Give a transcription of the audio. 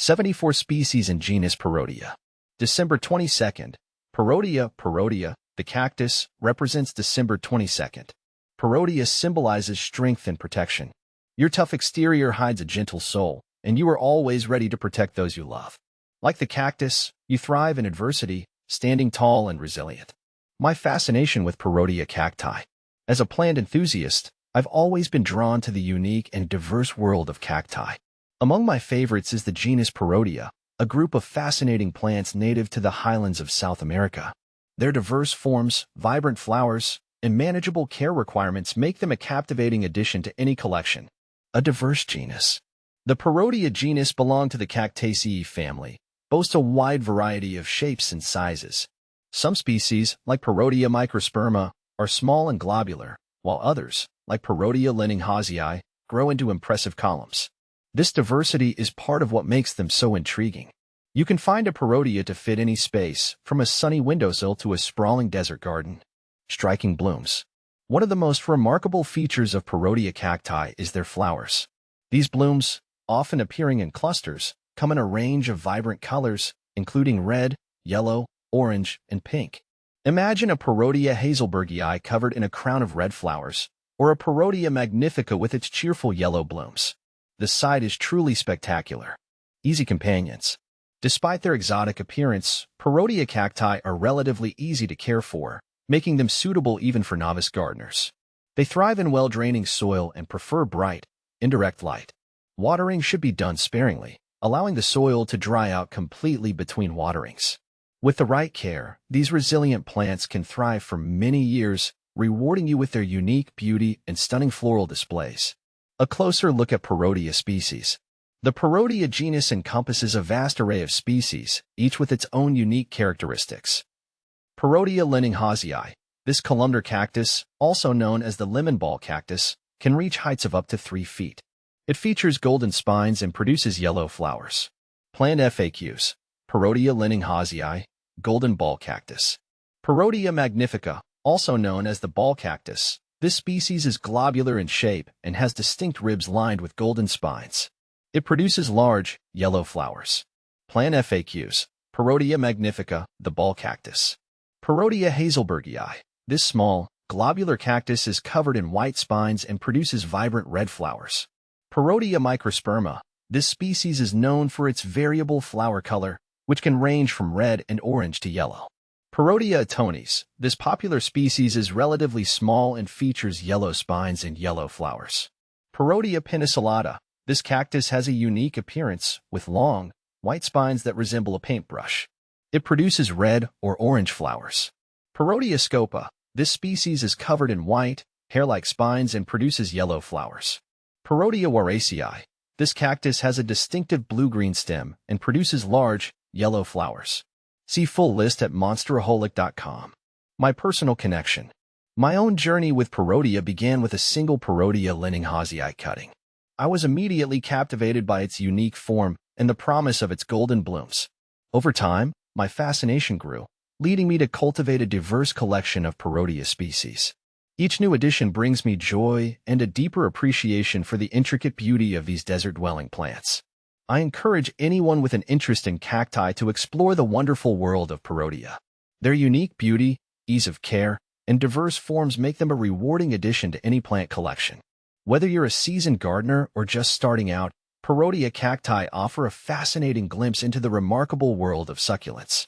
74 species in genus Parodia. December 22nd. Parodia, the cactus, represents December 22nd. Parodia symbolizes strength and protection. Your tough exterior hides a gentle soul, and you are always ready to protect those you love. Like the cactus, you thrive in adversity, standing tall and resilient. My fascination with Parodia cacti. As a plant enthusiast, I've always been drawn to the unique and diverse world of cacti. Among my favorites is the genus Parodia, a group of fascinating plants native to the highlands of South America. Their diverse forms, vibrant flowers, and manageable care requirements make them a captivating addition to any collection. A diverse genus. The Parodia genus belong to the Cactaceae family, boasts a wide variety of shapes and sizes. Some species, like Parodia microsperma, are small and globular, while others, like Parodia linninghaussii, grow into impressive columns. This diversity is part of what makes them so intriguing. You can find a Parodia to fit any space, from a sunny windowsill to a sprawling desert garden. Striking blooms. One of the most remarkable features of Parodia cacti is their flowers. These blooms, often appearing in clusters, come in a range of vibrant colors, including red, yellow, orange, and pink. Imagine a Parodia hazelbergii covered in a crown of red flowers, or a Parodia magnifica with its cheerful yellow blooms. The sight is truly spectacular. Easy companions. Despite their exotic appearance, Parodia cacti are relatively easy to care for, making them suitable even for novice gardeners. They thrive in well-draining soil and prefer bright, indirect light. Watering should be done sparingly, allowing the soil to dry out completely between waterings. With the right care, these resilient plants can thrive for many years, rewarding you with their unique beauty and stunning floral displays. A closer look at Parodia species. The Parodia genus encompasses a vast array of species, each with its own unique characteristics. Parodia linninghaussii. This columnar cactus, also known as the lemon ball cactus, can reach heights of up to 3 feet. It features golden spines and produces yellow flowers. Plant FAQs. Parodia linninghaussii, golden ball cactus. Parodia magnifica, also known as the ball cactus. This species is globular in shape and has distinct ribs lined with golden spines. It produces large, yellow flowers. Plant FAQs. Parodia magnifica, the ball cactus. Parodia hazelbergii. This small, globular cactus is covered in white spines and produces vibrant red flowers. Parodia microsperma. This species is known for its variable flower color, which can range from red and orange to yellow. Parodia atones. This popular species is relatively small and features yellow spines and yellow flowers. Parodia peniculata. This cactus has a unique appearance, with long, white spines that resemble a paintbrush. It produces red or orange flowers. Parodia scopa. This species is covered in white, hair-like spines and produces yellow flowers. Parodia waracei. This cactus has a distinctive blue-green stem and produces large, yellow flowers. See full list at monsteraholic.com. My personal connection. My own journey with Parodia began with a single Parodia linninghaussii cutting. I was immediately captivated by its unique form and the promise of its golden blooms. Over time, my fascination grew, leading me to cultivate a diverse collection of Parodia species. Each new addition brings me joy and a deeper appreciation for the intricate beauty of these desert-dwelling plants. I encourage anyone with an interest in cacti to explore the wonderful world of Parodia. Their unique beauty, ease of care, and diverse forms make them a rewarding addition to any plant collection. Whether you're a seasoned gardener or just starting out, Parodia cacti offer a fascinating glimpse into the remarkable world of succulents.